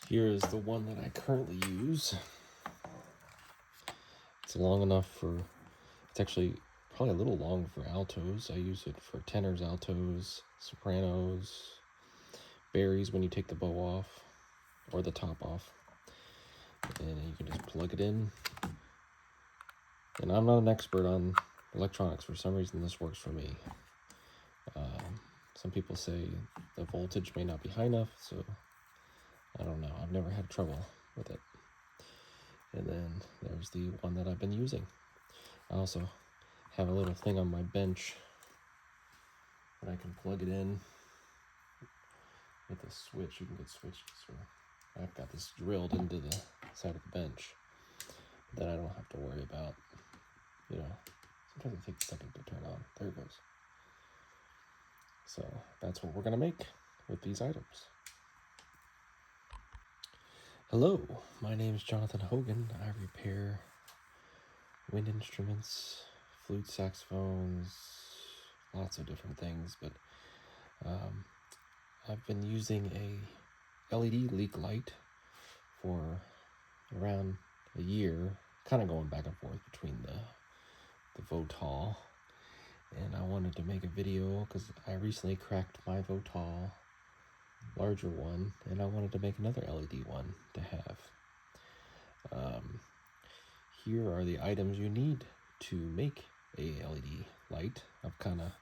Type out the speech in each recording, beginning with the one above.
Here is the one that I currently use. It's long enough for, it's actually probably a little long for altos. I use it for tenors, altos, sopranos, baries when you take the bow off or the top off. And you can just plug it in. And I'm not an expert on electronics. For some reason, this works for me. Some people say the voltage may not be high enough, so I don't know. I've never had trouble with it. And then there's the one that I've been using. I also have a little thing on my bench that I can plug it in with a switch. You can get switched. So I've got this drilled into the side of the bench that I don't have to worry about. You know, sometimes it takes a second to turn on. There it goes. So that's what we're going to make with these items. Hello, my name is Jonathan Hogan. I repair wind instruments, flute, saxophones, lots of different things, but I've been using a LED leak light for around a year, kind of going back and forth between the Votal, and I wanted to make a video because I recently cracked my Votal larger one, and I wanted to make another LED one to have. Here are the items you need to make a LED light. I've kind of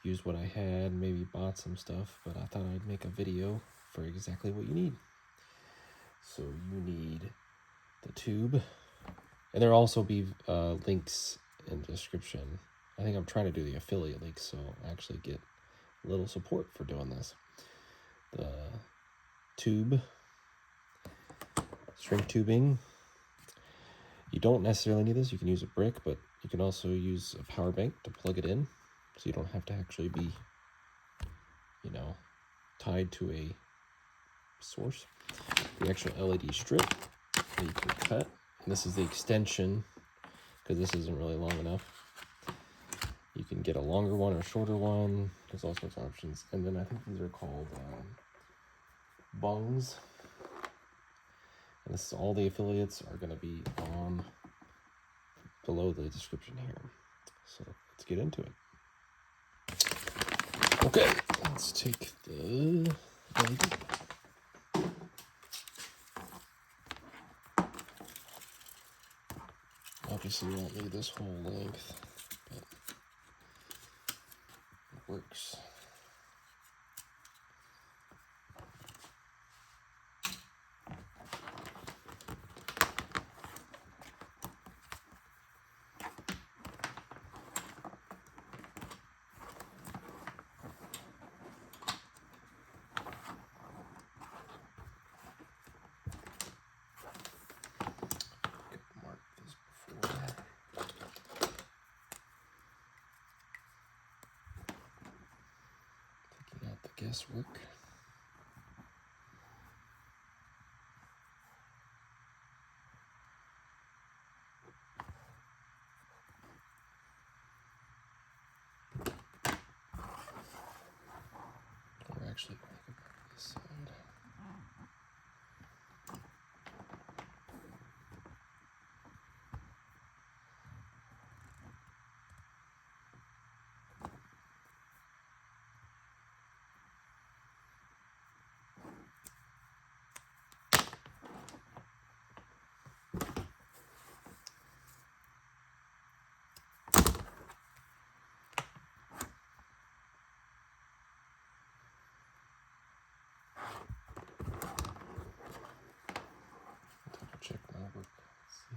used what I had, maybe bought some stuff, but I thought I'd make a video for exactly what you need. So you need the tube, and there'll also be links in the description. I think I'm trying to do the affiliate link, so I actually get a little support for doing this. The tube, string tubing. You don't necessarily need this. You can use a brick, but you can also use a power bank to plug it in, so you don't have to actually be, tied to a source. The actual LED strip that you can cut. And this is the extension, because this isn't really long enough. You can get a longer one or a shorter one. There's all sorts of options. And then I think these are called Bungs. And this is all the affiliates are going to be on below the description here. So let's get into it. Okay, let's take the LED. Obviously, we won't need this whole length, but it works. Mark this before. Taking out the guesswork. Or actually, I could go this side. Double check my work. Let's see.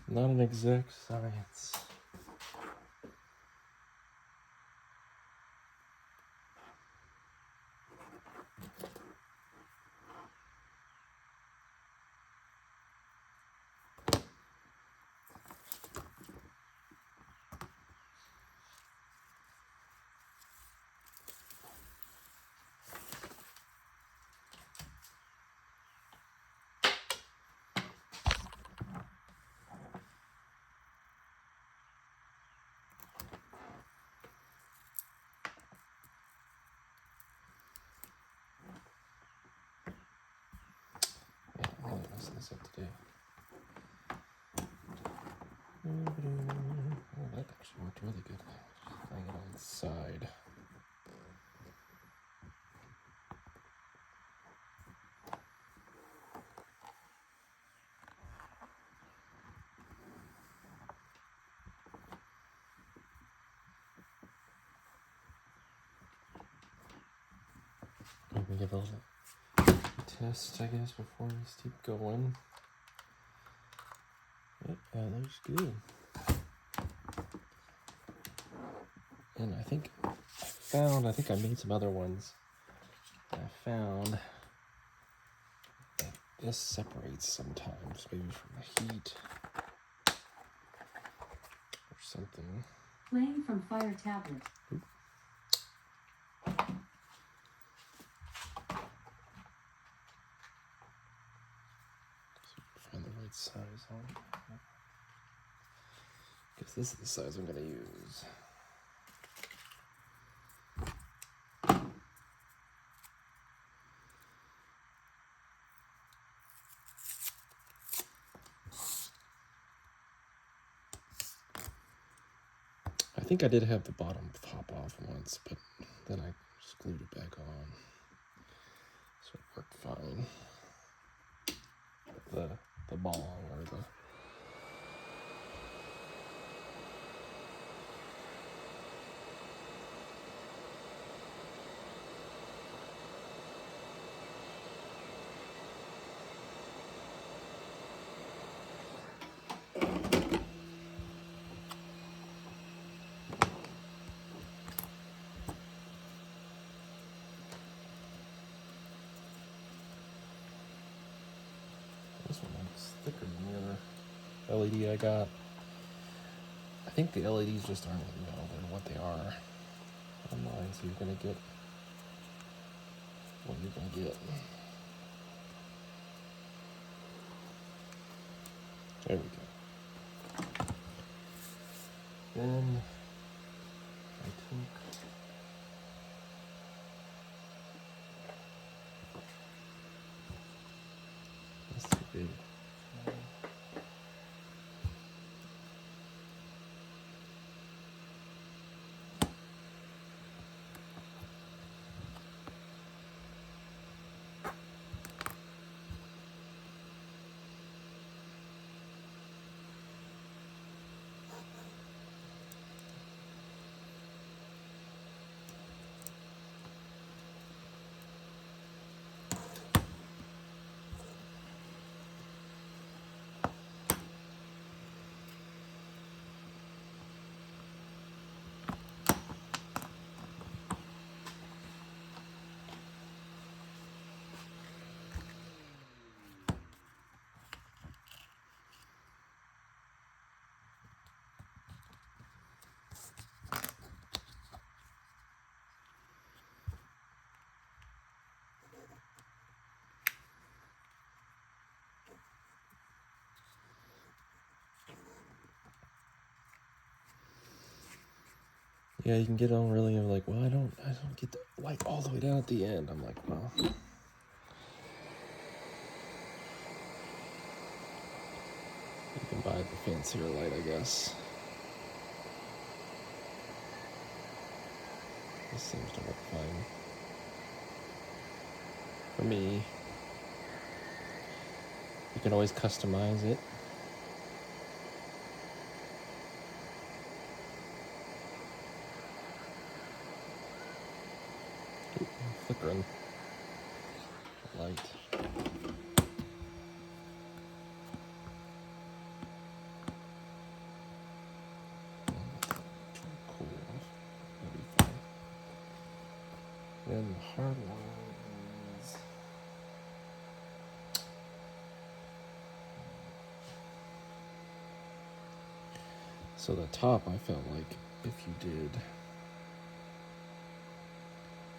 Not an exact science. Oh, that actually worked really good. Hang it on the side. We can give a little test, I guess, before we keep going. Yep, that looks good. And I think I made some other ones. I found that this separates sometimes, maybe from the heat or something. Playing from Fire Tablet. Oop. Find the right size on it. Because this is the size I'm going to use. I think I did have the bottom pop off once, but then I just glued it back on. So it worked fine. The bong or the this one looks thicker than the other LED I got. I think the LEDs just aren't, they're what they are online, so you're gonna get what you're gonna get. There we go. Then I took that's too big. Yeah, you can get on really like, well, I don't get the light all the way down at the end. I'm like, well, you can buy the fancier light, I guess. This seems to work fine for me. You can always customize it. Ooh, flickering light. Cool. That'll be fine. Then the hard one is so the top. I felt like if you did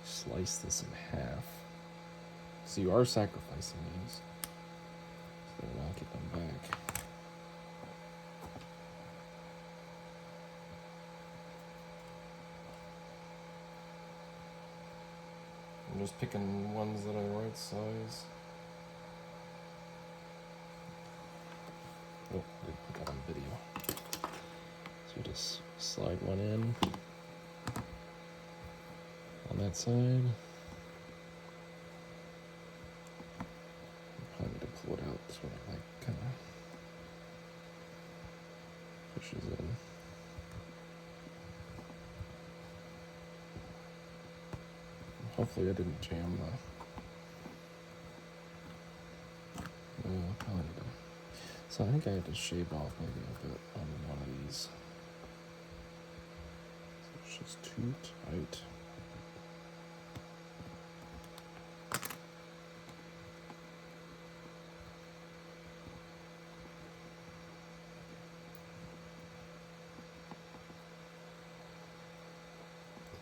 slice this in half, so you are sacrificing these, so they're not getting them back. I'm just picking ones that are the right size. Oh, I didn't put that on video. slide one in on that side. Probably need to pull it out so it like kind of pushes in. Hopefully I didn't jam the. Probably need to. So I think I had to shave off maybe a bit on one of these. So it's just too tight.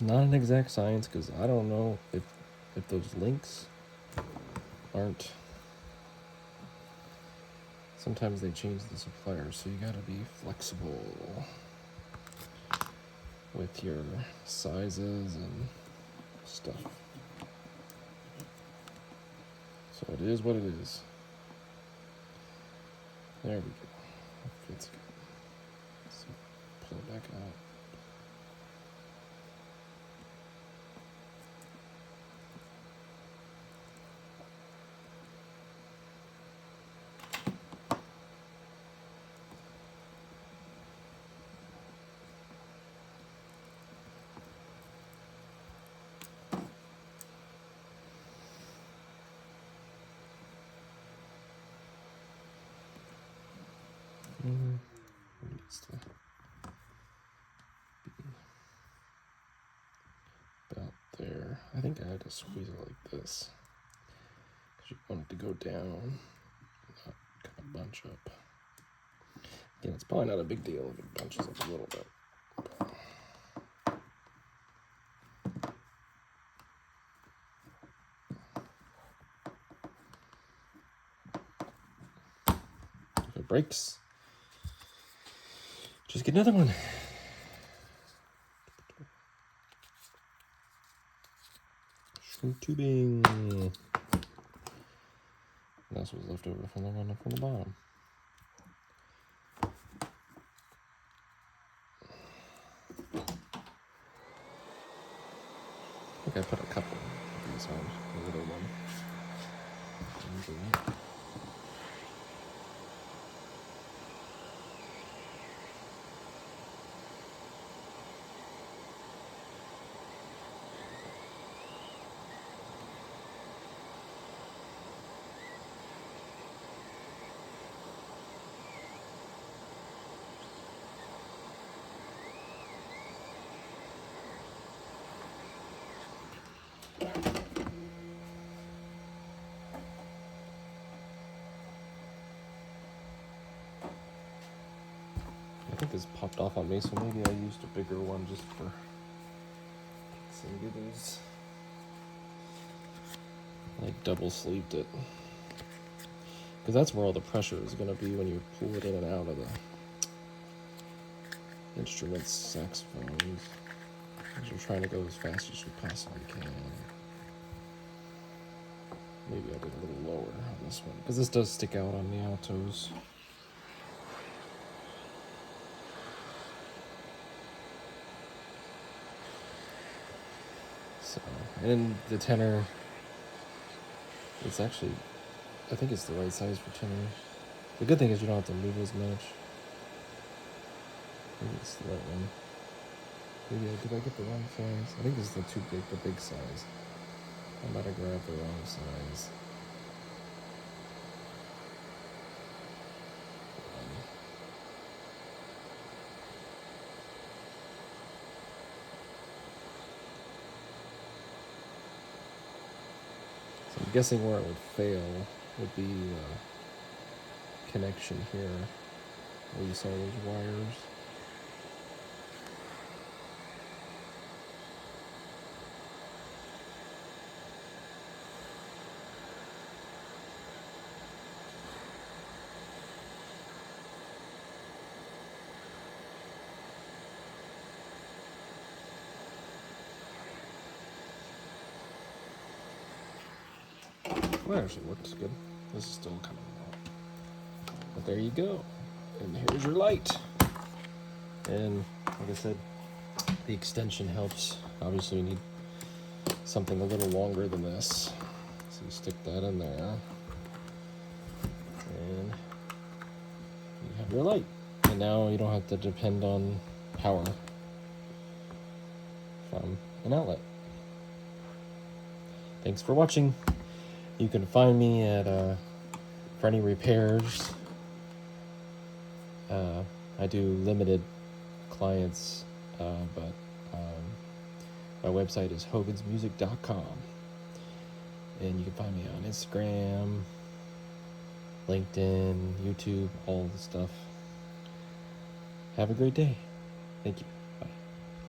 Not an exact science because I don't know if those links aren't. Sometimes they change the supplier, so you gotta be flexible with your sizes and stuff. So it is what it is. There we go. Fits good. So pull it back out. Needs to be about there. I think I had to squeeze it like this because you want it to go down, not kind of bunch up. Again, it's probably not a big deal if it bunches up a little bit. If it breaks, just get another one. Shrimp tubing. That's what's left over from the one from the bottom. I think I put a couple of these on the little one. I think this popped off on me, so maybe I used a bigger one just for some giggles. Like double sleeved it. Because that's where all the pressure is going to be when you pull it in and out of the instruments, saxophones. Because you're trying to go as fast as you possibly can. Maybe I did a little lower on this one, because this does stick out on the altos. So, and the tenor, it's actually, I think it's the right size for tenor. The good thing is you don't have to move as much. I think it's the right one. Maybe did I get the wrong size? I think this is the too big, the big size. I might have grabbed the wrong size. So I'm guessing where it would fail would be the connection here, where you saw those wires. Well, that actually works good. This is still kind of low. But there you go. And here's your light. And like I said, the extension helps. Obviously you need something a little longer than this. So you stick that in there. And you have your light. And now you don't have to depend on power from an outlet. Thanks for watching. You can find me at for any repairs. I do limited clients, but my website is hogansmusic.com, and you can find me on Instagram, LinkedIn, YouTube, all the stuff. Have a great day. Thank you.